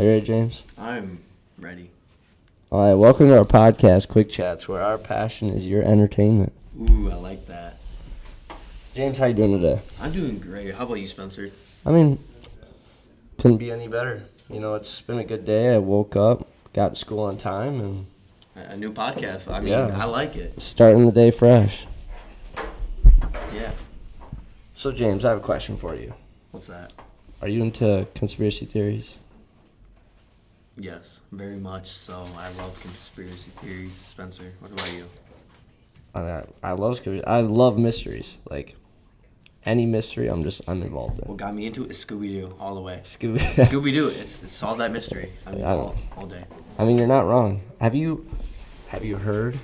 Are you ready, James? I'm ready. All right, welcome to our podcast, Quick Chats, where our passion is your entertainment. Ooh, I like that. James, how you doing today? I'm doing great. How about you, Spencer? I mean, couldn't be any better. You know, it's been a good day. I woke up, got to school on time, and A new podcast. I mean, Yeah. I like it. starting the day fresh. Yeah. So, James, I have a question for you. What's that? Are you into conspiracy theories? Yes, very much so. I love conspiracy theories. Spencer, what about you? I love mysteries. Like, any mystery, I'm involved in. What got me into it is Scooby-Doo all the way. Scooby. Scooby-Doo, it's solve that mystery. I mean, I don't- all day. I mean, you're not wrong. Have you heard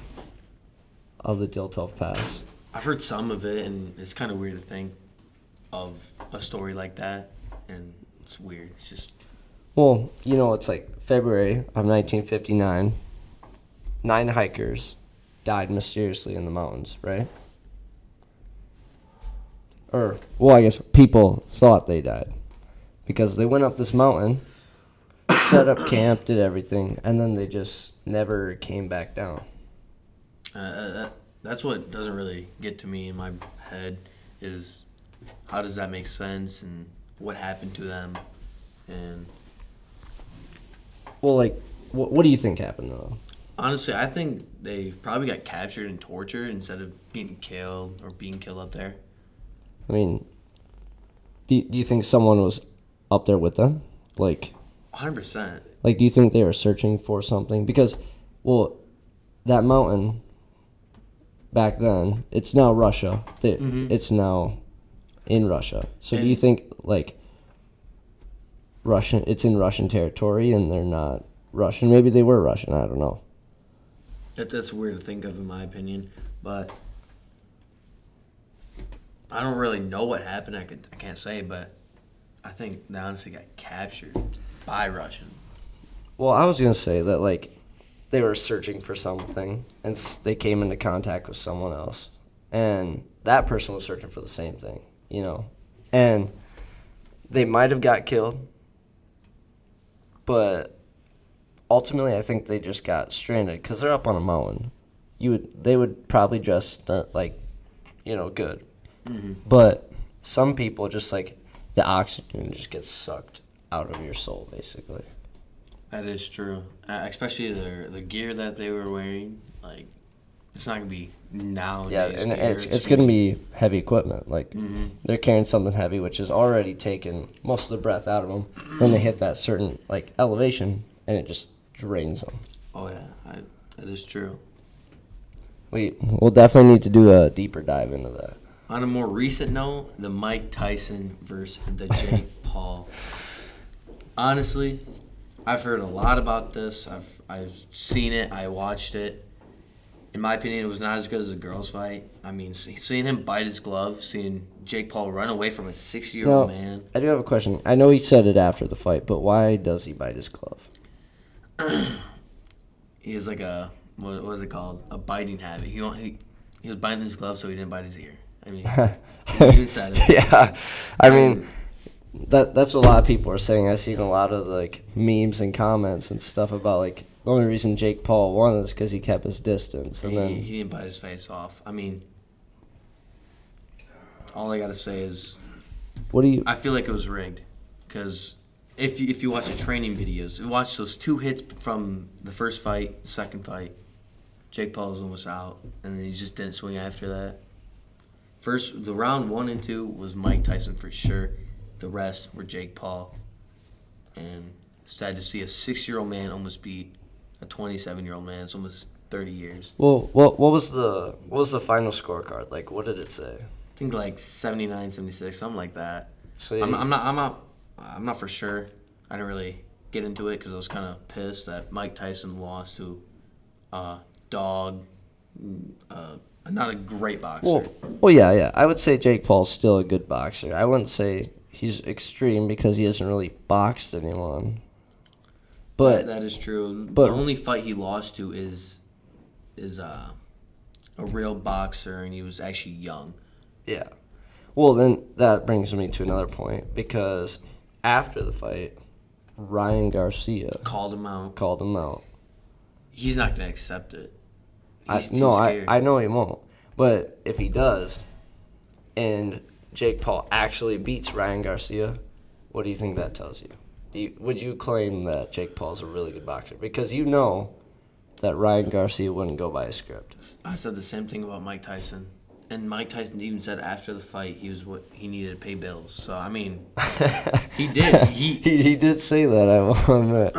of the Dyatlov Pass? I've heard some of it, and it's kind of weird to think of a story like that, and it's weird. It's just... Well, you know, it's like February of 1959. 9 hikers died mysteriously in the mountains, right? I guess people thought they died because they went up this mountain, set up camp, did everything, and then they just never came back down. That's what doesn't really get to me in my head is how does that make sense and what happened to them and Well, like, what do you think happened to them? honestly I think they probably got captured and tortured instead of getting killed or being killed up there. I mean, do you think someone was up there with them? Like, 100%. do you think they were searching for something? Because, well, that mountain back then, it's now Russia. It's now in Russia. So do you think, like, it's in Russian territory and they're not Russian? Maybe they were Russian. I don't know. That's weird to think of in my opinion, but I don't really know what happened. I can't say, but I think they honestly got captured by Russian. Well, I was going to say that, like, they were searching for something, and they came into contact with someone else. And that person was searching for the same thing, you know. And they might have got killed, but ultimately I think they just got stranded because they're up on a mountain. They would probably just, good. Mm-hmm. But some people just, like, the oxygen just gets sucked out of your soul, basically. That is true, especially the gear that they were wearing. Like, it's not gonna be nowadays. Yeah, and gear. it's going to be heavy equipment. Like, Mm-hmm. they're carrying something heavy, which has already taken most of the breath out of them when they hit that certain, like, elevation, and it just drains them. Oh yeah, that is true. We'll definitely need to do a deeper dive into that. On a more recent note, the Mike Tyson versus the Jake Paul. Honestly, I've heard a lot about this. I've seen it. I watched it. In my opinion, it was not as good as the girls' fight. I mean, seeing him bite his glove, seeing Jake Paul run away from a 6-year-old man. I do have a question. I know he said it after the fight, but why does he bite his glove? He has like a what is it called? A biting habit. He was biting his glove so he didn't bite his ear. I mean, he even said it. Yeah, I mean, that's what a lot of people are saying. I've seen a lot of, like, memes and comments and stuff about, like, the only reason Jake Paul won is because he kept his distance, and then He didn't bite his face off. I mean, all I gotta say is I feel like it was rigged, because if you watch the training videos, you watch those 2 hits from the first fight, second fight, Jake Paul was almost out, and then he just didn't swing after that. The round 1 and 2 was Mike Tyson for sure. The rest were Jake Paul, and it's sad to see a 6-year-old man almost beat a 27-year-old man. It's almost 30 years. Well, what was the final scorecard? Like, what did it say? I think like 79, 76, something like that. So I'm not for sure. I didn't really get into it because I was kind of pissed that Mike Tyson lost to a dog, not a great boxer. Well, yeah. I would say Jake Paul's still a good boxer. I wouldn't say he's extreme because he hasn't really boxed anyone. But that is true. But the only fight he lost to is a real boxer, and he was actually young. Yeah. Well, then that brings me to another point, because after the fight, Ryan Garcia called him out. He's not gonna accept it. He's too scared. I know he won't. But if he does, and Jake Paul actually beats Ryan Garcia, what do you think that tells you? Would you claim that Jake Paul's a really good boxer? Because you know that Ryan Garcia wouldn't go by a script. I said the same thing about Mike Tyson. And Mike Tyson even said after the fight he needed to pay bills. So, I mean, he did. He did say that, I will admit.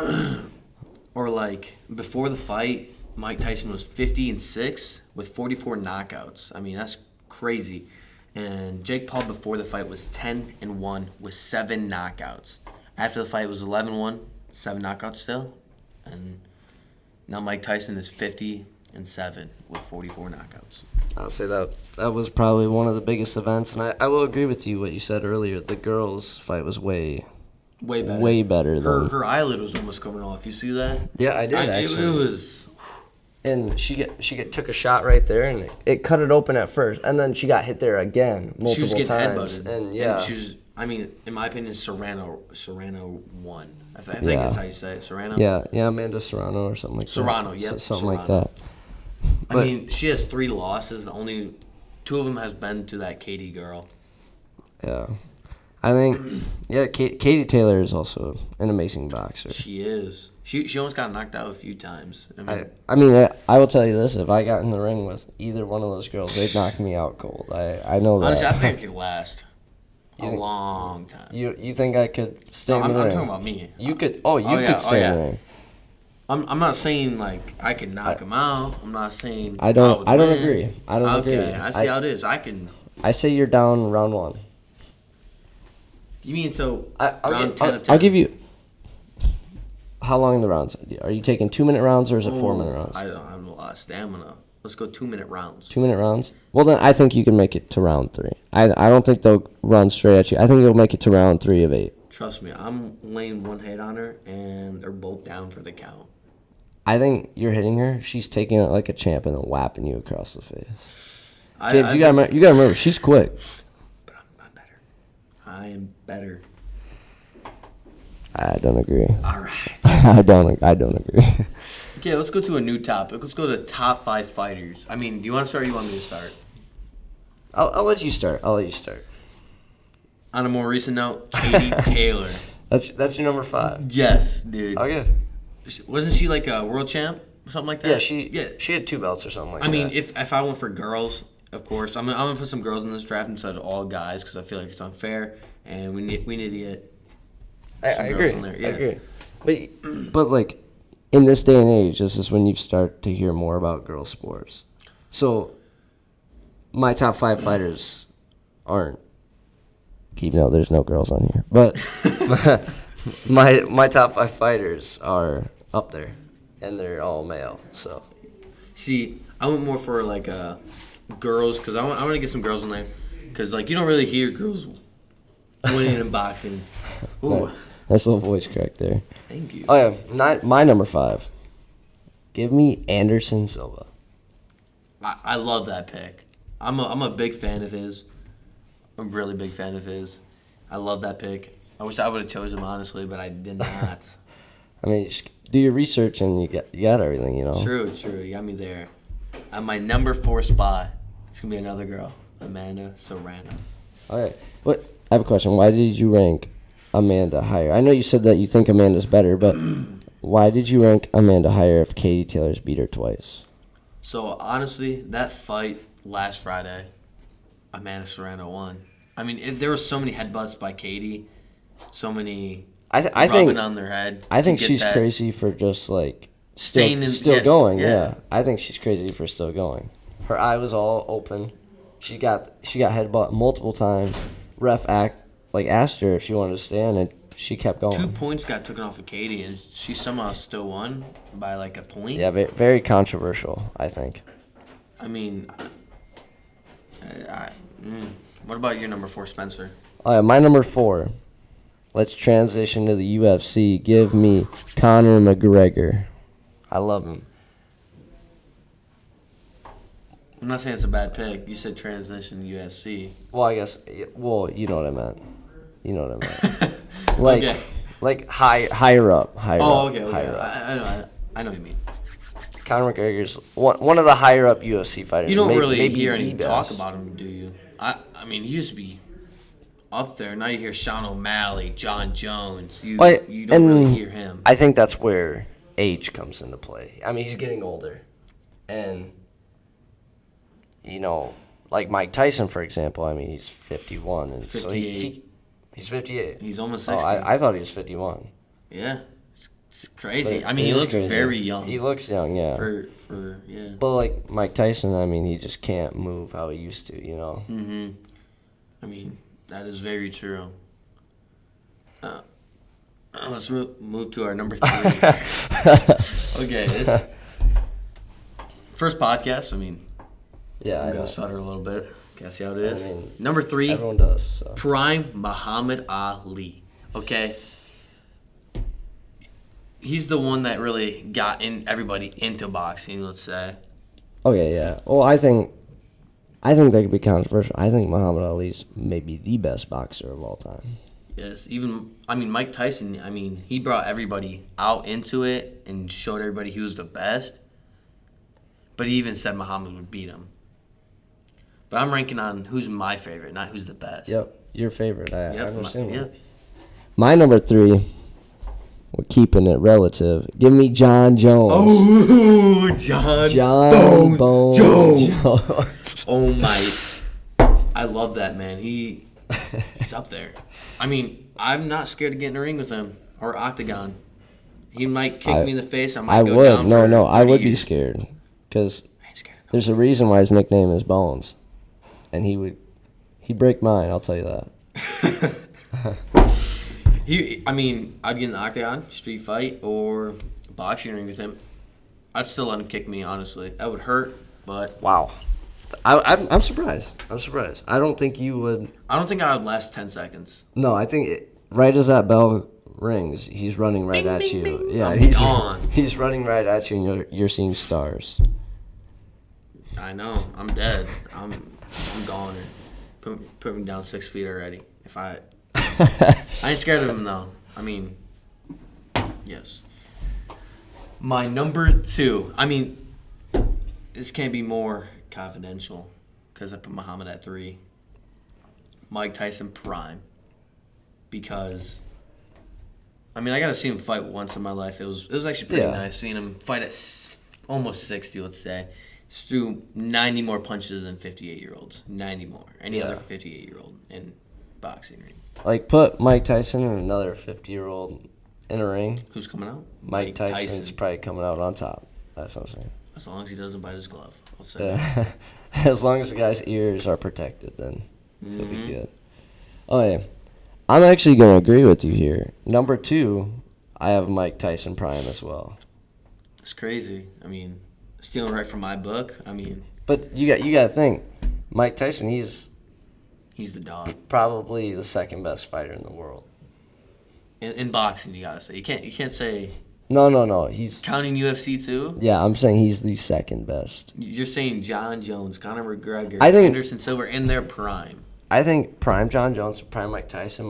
Or, like, before the fight, Mike Tyson was 50-6 with 44 knockouts. I mean, that's crazy. And Jake Paul before the fight was 10-1 with 7 knockouts. After the fight, it was 11-1, 7 knockouts still. And now Mike Tyson is 50-7 with 44 knockouts. I'll say that was probably one of the biggest events. And I will agree with you what you said earlier. The girls' fight was way better. Way better than her eyelid was almost coming off. You see that? Yeah, I did actually. It was. And she took a shot right there, and it cut it open at first, and then she got hit there again multiple she was getting times. Headbutted. And yeah, and she was. I mean, in my opinion, Serrano won. I think that's how you say it, Serrano. Yeah, Amanda Serrano or something like Serrano, that. Yep, something Serrano. like that. But, I mean, she has 3 losses. The only 2 of them has been to that Katie girl. Yeah. I think, Katie Taylor is also an amazing boxer. She is. She almost got knocked out a few times. I mean, I will tell you this. If I got in the ring with either one of those girls, they'd knock me out cold. I know that. Honestly, I think I could last a long time. You think I could stay in the ring? I'm talking about me. You could. Oh, you could stay in the ring. I'm not saying like I can knock him out. I'm not saying I don't agree. I don't agree. Okay, I see how it is. I say you're down round 1. You mean so round 10 of 10? I'll give you. How long in the rounds? Are you taking 2-minute rounds or is it 4-minute rounds? I don't have a lot of stamina. Let's go 2-minute rounds. 2-minute rounds? Well, then I think you can make it to round 3. I don't think they'll run straight at you. I think you'll make it to round 3 of 8. Trust me, I'm laying one head on her, and they're both down for the count. I think you're hitting her. She's taking it like a champ and then whapping you across the face. James, you gotta remember, she's quick. But I'm better. I am better. I don't agree. All right. I don't agree. Okay, let's go to a new topic. Let's go to top 5 fighters. I mean, do you want to start or do you want me to start? I'll let you start. On a more recent note, Katie Taylor. That's your number 5. Yes, dude. Okay. Wasn't she like a world champ or something like that? Yeah, she had 2 belts or something like that. I mean, if I went for girls, of course, I'm gonna put some girls in this draft instead of all guys because I feel like it's unfair and we need to get. I agree. I agree. But like, in this day and age, this is when you start to hear more about girls' sports. So, my top 5 fighters aren't. Even though there's no girls on here, but my top 5 fighters are up there, and they're all male. So, see, I went more for like girls because I want to get some girls in there because like you don't really hear girls winning in boxing. Ooh. Nice little voice crack there. Thank you. Oh yeah, my number 5. Give me Anderson Silva. I love that pick. I'm a big fan of his. I'm a really big fan of his. I love that pick. I wish I would have chosen him honestly, but I did not. I mean, just do your research and you got everything, you know. True. You got me there. At my number 4 spot, it's gonna be another girl, Amanda Serrano. Okay. I have a question. Why did you rank Amanda higher? I know you said that you think Amanda's better, but why did you rank Amanda higher if Katie Taylor's beat her twice? So honestly, that fight last Friday, Amanda Serrano won. I mean, there were so many headbutts by Katie, so many rubbing on their head. I think she's crazy for just like still going. Yeah, I think she's crazy for still going. Her eye was all open. She got headbutt multiple times. Ref asked her if she wanted to stand, and she kept going. 2 points got taken off of Katie, and she somehow still won by like a point. Yeah, very controversial, I think. I mean, what about your number 4, Spencer? All right, my number 4. Let's transition to the UFC. Give me Conor McGregor. I love him. I'm not saying it's a bad pick. You said transition to UFC. Well, I guess. Well, you know what I meant. Like, okay. Like higher up. Oh, okay. Higher up. I know what you mean. Conor McGregor's one of the higher up UFC fighters. You don't really maybe hear the any best. talk about him, do you? I mean, he used to be up there. Now you hear Sean O'Malley, John Jones. You don't really hear him. I think that's where age comes into play. I mean, he's getting older. And, like Mike Tyson, for example, I mean, he's 51. And 58. So he's 58. He's almost 60. I thought he was 51. Yeah. It's crazy. But I mean, he looks crazy. very young. He looks young, yeah. Yeah. But like Mike Tyson, I mean, he just can't move how he used to, Mm-hmm. I mean, that is very true. Let's move to our number 3. Okay, this first podcast. I mean, yeah, I'm gonna stutter a little bit. Can't see how it is. I mean, number 3. Everyone does. So. Prime Muhammad Ali. Okay. He's the one that really got everybody into boxing, let's say. Okay, yeah. Well, I think that could be controversial. I think Muhammad Ali's maybe the best boxer of all time. Yes, Mike Tyson, he brought everybody out into it and showed everybody he was the best. But he even said Muhammad would beat him. But I'm ranking on who's my favorite, not who's the best. Yep, your favorite. I understand. Yep. My number 3. We're keeping it relative. Give me John Jones. Oh, John Jones. Oh my! I love that man. He's up there. I mean, I'm not scared to get in the ring with him or octagon. He might kick me in the face. I might go down. No, I would be scared because there's a reason why his nickname is Bones, and he'd break mine. I'll tell you that. I'd get in the octagon, street fight, or boxing ring with him. I'd still let him kick me, honestly. That would hurt, but... Wow. I'm surprised. I don't think you would... I don't think I would last 10 seconds. No, I think right as that bell rings, he's running right at you. Bing. Yeah, he's running right at you, and you're seeing stars. I know. I'm dead. I'm gone. Put me down 6 feet already. I ain't scared of him, though. Yes. My number 2. This can't be more confidential because I put Muhammad at 3. Mike Tyson Prime. Because, I got to see him fight once in my life. It was actually pretty nice seeing him fight at almost 60, let's say. He's threw 90 more punches than 58-year-olds. 90 more. Any other 58-year-old in boxing ring. Like, put Mike Tyson and another 50-year-old in a ring. Who's coming out? Mike Tyson's probably coming out on top. That's what I'm saying. As long as he doesn't bite his glove. I'll say that. As long as the guy's ears are protected, then he'll be good. Oh, yeah. I'm actually going to agree with you here. Number 2, I have Mike Tyson Prime as well. It's crazy. Stealing right from my book. But you got to think, Mike Tyson, he's the dog. Probably the second best fighter in the world. In boxing, you gotta say. You can't say. No. He's counting UFC too. Yeah, I'm saying he's the second best. You're saying John Jones, Conor McGregor, Anderson Silva in their prime. I think prime John Jones, prime Mike Tyson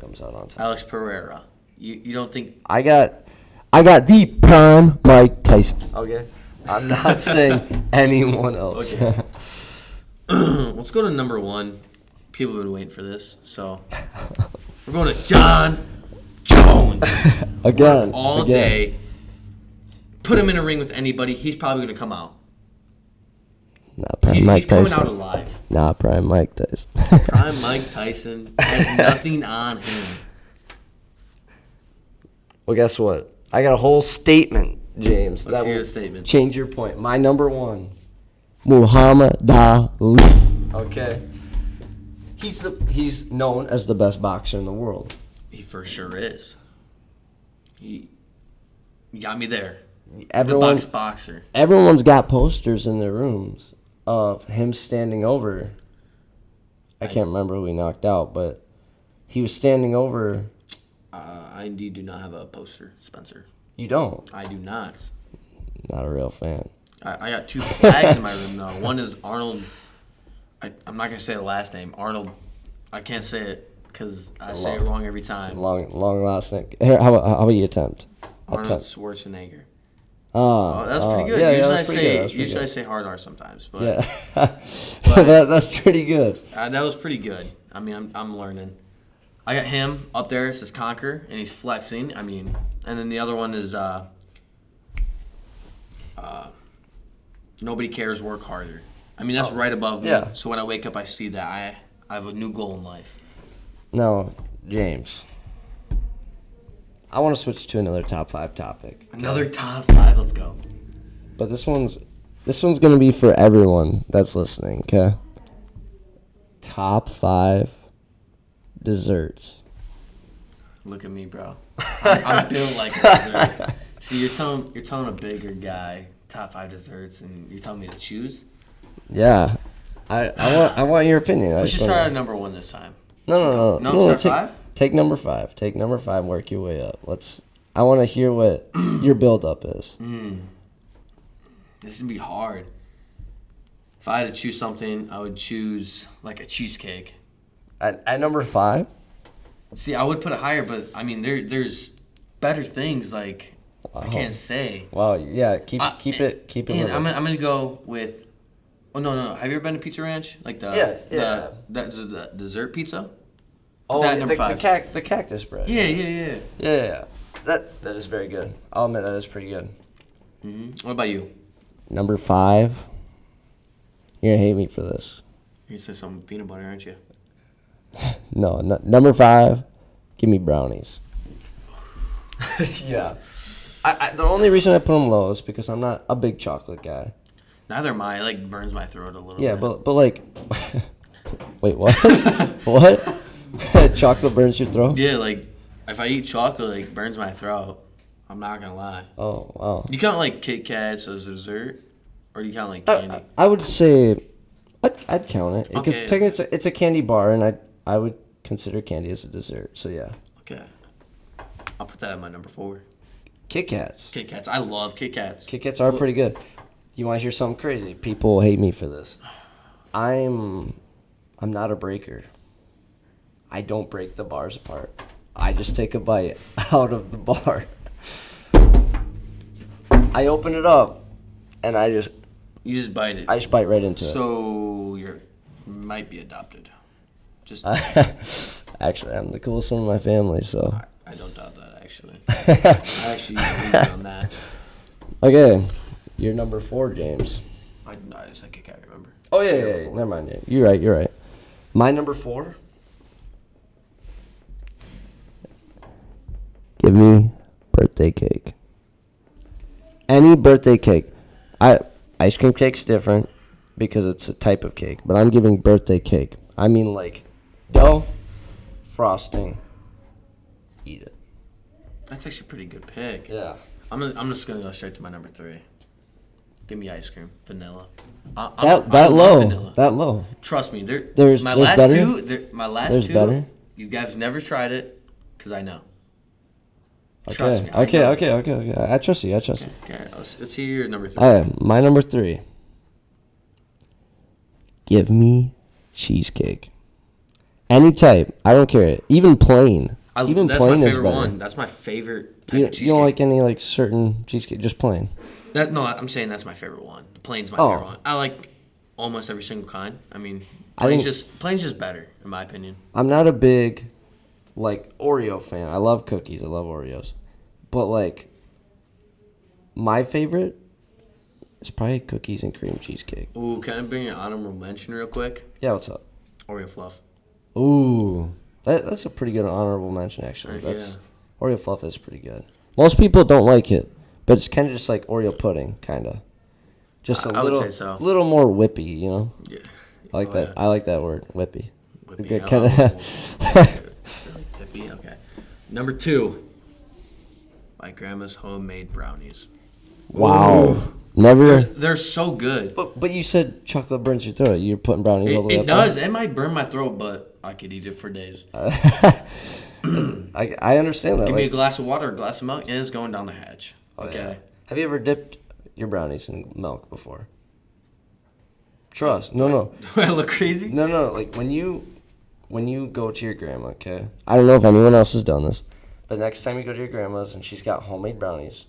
comes out on top. Alex Pereira. You don't think? I got the prime Mike Tyson. Okay. I'm not saying anyone else. Okay. Let's go to number 1. People have been waiting for this, so we're going to John Jones. Again. All day. Put him in a ring with anybody, he's probably going to come out. Not prime Mike Tyson. He's coming out alive. Not prime Mike Tyson. Prime Mike Tyson has nothing on him. Well, guess what? I got a whole statement, James. Let's hear a statement. Change your point. My number 1, Muhammad Ali. Okay. He's known as the best boxer in the world. He for sure is. You got me there. Everyone's boxer. Everyone's got posters in their rooms of him standing over. I can't remember who he knocked out, but he was standing over. I indeed do not have a poster, Spencer. You don't? I do not. Not a real fan. I got 2 flags in my room, though. One is Arnold. I'm not going to say the last name. Arnold. I can't say it. because I say it wrong every time. Long last name. Here, how about you attempt? Arnold Schwarzenegger. Oh, that's pretty good. Usually I say hard R sometimes, but yeah, but that's pretty good. That was pretty good. I mean, I'm learning. I got him up there. It says Conquer, and he's flexing. I mean, and then the other one is Nobody Cares, Work Harder. I mean, that's right above me. Yeah. So when I wake up, I see that I have a new goal in life. Now, James, I want to switch to another top 5 topic. Another top 5. Let's go. But this one's gonna be for everyone that's listening. Okay. Top 5 desserts. Look at me, bro. I'm built like a dessert. See, you're telling a bigger guy top 5 desserts, and you're telling me to choose. Yeah, I want your opinion. We should start at number 1 this time. No. Start 5. Take number 5. Take number 5. Work your way up. I want to hear what your build up is. This is gonna be hard. If I had to choose something, I would choose like a cheesecake. At number 5. See, I would put it higher, but I mean, there's better things. Like I can't say. Wow. Yeah. Keep it. I'm gonna go with. Oh no! Have you ever been to Pizza Ranch? Like the dessert pizza. Oh, that number 5. The cactus bread. Yeah. That is very good. I'll admit that is pretty good. What about you? Number 5. You're gonna hate me for this. You said some peanut butter, aren't you? No, number 5. Give me brownies. Yeah. The only reason I put them low is because I'm not a big chocolate guy. Neither am I. It like burns my throat a little bit. Yeah, but like, wait, what? What? Chocolate burns your throat? Yeah, like if I eat chocolate, it burns my throat. I'm not gonna lie. Oh, wow. You count like Kit Kats as dessert, or do you count like candy? I would say I'd count it because Okay. technically it's a candy bar, and I would consider candy as a dessert. So yeah. Okay. I'll put that at my number 4. Kit Kats. Kit Kats. I love Kit Kats. Kit Kats are pretty good. You want to hear something crazy? People hate me for this. I'm not a breaker. I don't break the bars apart. I just take a bite out of the bar. I open it up, and You just bite it. I just bite right into it. So you might be adopted. Just. Actually, I'm the coolest one in my family, so. I don't doubt that actually. I actually believe you on that. Okay, you're number 4, James. I just like Kit Kat. Remember? Oh yeah. Never mind. Yeah. You're right. My number 4. Give me birthday cake. Any birthday cake. Ice cream cake's different because it's a type of cake, but I'm giving birthday cake. I mean like dough, frosting, eat it. That's actually a pretty good pick. Yeah. I'm just gonna go straight to my number 3. Give me ice cream, vanilla. That low. Trust me, there's last better? There's two. Better? You guys never tried it, cause I know. Okay. Trust me. Okay. I trust you. Okay. Let's see your number 3. All right, my number 3. Give me cheesecake. Any type. I don't care. Even plain. Even that's plain my is favorite better. one. That's my favorite type of cheesecake. You don't like any like certain cheesecake, just plain. No, I'm saying that's my favorite one. Plain's my favorite one. I like almost every single kind. I mean, plain's just better in my opinion. I'm not a big like Oreo fan. I love cookies. I love Oreos. But like my favorite is probably cookies and cream cheesecake. Ooh, can I bring an honorable mention real quick? Yeah, what's up? Oreo fluff. Ooh. That's a pretty good honorable mention actually. Yeah. Oreo fluff is pretty good. Most people don't like it, but it's kind of just like Oreo pudding, kind of. Just I would say so. little more whippy, you know. Yeah. I like that. Yeah. I like that word, whippy. Whippy. Kind of. Really tippy. Okay. Number 2. My grandma's homemade brownies. Wow. Ooh. Never. They're so good. But you said chocolate burns your throat. You're putting brownies all the way up. It does. It might burn my throat, but I could eat it for days. I understand that. Give me a glass of water, a glass of milk, and it's going down the hatch. Okay. Yeah. Have you ever dipped your brownies in milk before? Trust. No. Do I look crazy? No. Like when you when you go to your grandma, okay? I don't know if anyone else has done this, but next time you go to your grandma's and she's got homemade brownies,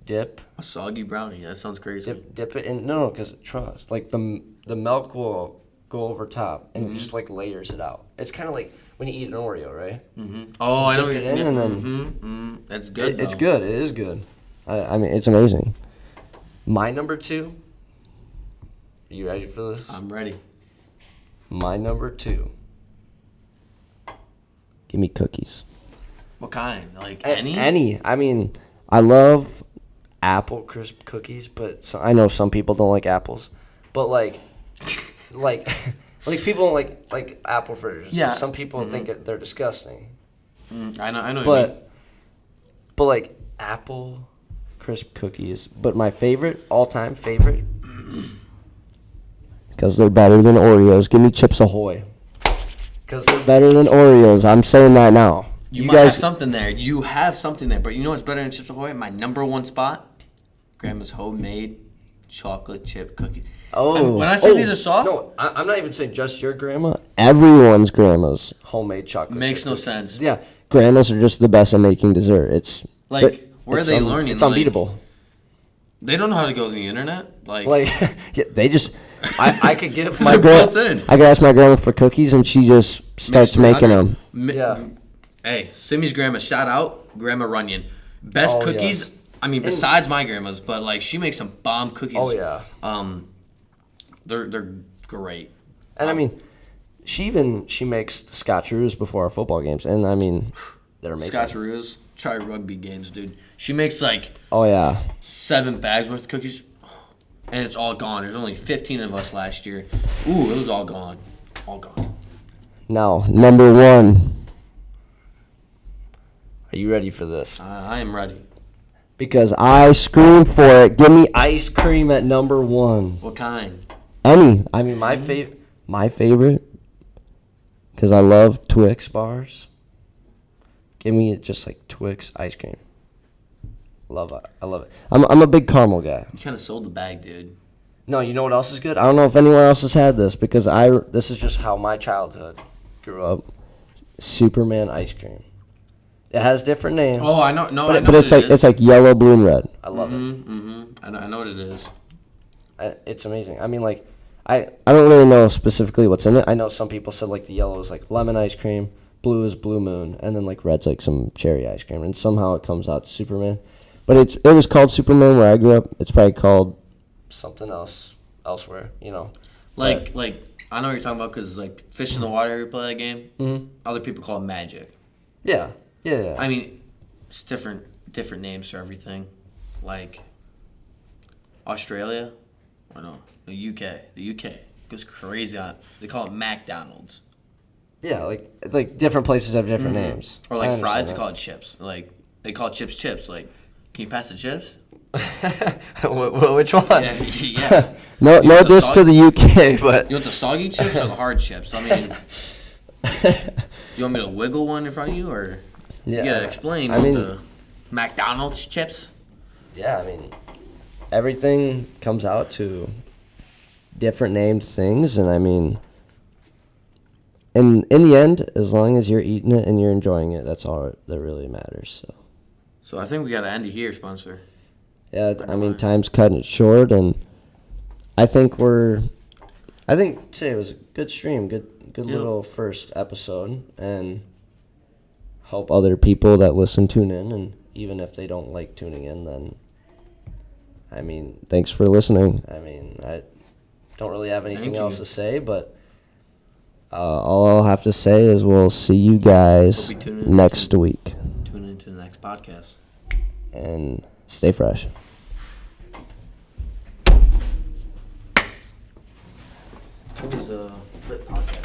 dip. A soggy brownie. That sounds crazy. Dip it in. No, because trust. Like, the milk will go over top and just, like, layers it out. It's kind of like when you eat an Oreo, right? Mm-hmm. Oh, I know what you you're mean. That's good, It's good. It is good. I mean, it's amazing. My number 2. Are you ready for this? I'm ready. My number 2. Give me cookies. What kind? Like any? Any. I mean, I love apple crisp cookies, but I know some people don't like apples. But like people don't like apple fritters. Yeah. So some people think they're disgusting. I know. What you mean. But like apple crisp cookies. But my all-time favorite, because they're better than Oreos. Give me Chips Ahoy. Because they're better than Oreos. I'm saying that now. You might have something there. You have something there. But you know what's better than Chips Ahoy? My number 1 spot, Grandma's homemade chocolate chip cookies. Oh. When I say these are soft. No, I'm not even saying just your grandma. Everyone's grandma's homemade chocolate Makes chip no cookies. sense. Yeah. Grandmas are just the best at making dessert. It's like, where are they learning? It's unbeatable. They don't know how to go to the internet. Like yeah, they just. I could give my They're grandma. built in. I could ask my grandma for cookies, and she just starts making them. Yeah. Hey, Simmy's grandma, shout out Grandma Runyon. Best cookies. Yes. I mean, besides my grandma's, but like she makes some bomb cookies. Oh yeah. They're great. And I mean, she makes scotcheroos before our football games, and I mean, they're amazing. Scotcheroos. Try rugby games, dude. She makes like 7 bags worth of cookies, and it's all gone. There's only 15 of us last year. Ooh, it was all gone. All gone. Now, number 1. Are you ready for this? I am ready. Because I scream for it. Give me ice cream at number 1. What kind? Any. I mean, my favorite, because I love Twix bars. Give me just like Twix ice cream. Love it. I love it. I'm a big caramel guy. You kind of sold the bag, dude. No, you know what else is good? I don't know if anyone else has had this, because this is just how my childhood grew up. Superman ice cream. It has different names. Oh, I know. No, but it's like yellow, blue, and red. I love it. I know what it is. It's amazing. I mean, like, I don't really know specifically what's in it. I know some people said like the yellow is like lemon ice cream, blue is Blue Moon, and then like red's like some cherry ice cream, and somehow it comes out to Superman. But it was called Superman where I grew up. It's probably called something else elsewhere, you know. Like I know what you're talking about, because like Fish in the Water, you play that game. Mm-hmm. Other people call it Magic. Yeah. I mean, it's different names for everything. Like Australia, or no, the UK. The UK goes crazy on. They call it McDonald's. Yeah, like different places have different names. Or like fries, they call it chips. Like they call it chips. Like, can you pass the chips? Which one? Yeah. No diss to the UK, but you want the soggy chips or the hard chips? I mean, you want me to wiggle one in front of you, or you gotta explain the McDonald's chips? Yeah, I mean, everything comes out to different named things, and I mean, in the end, as long as you're eating it and you're enjoying it, that's all that really matters. So I think we gotta end it here, Spencer. Yeah, I mean, time's cutting it short, and I think today was a good stream, good little first episode, and hope other people that listen tune in, and even if they don't like tuning in, then, I mean, thanks for listening. I mean, I don't really have anything else to say, but all I'll have to say is we'll see you guys next week. Tune into the next podcast. And stay fresh. It was a flip podcast.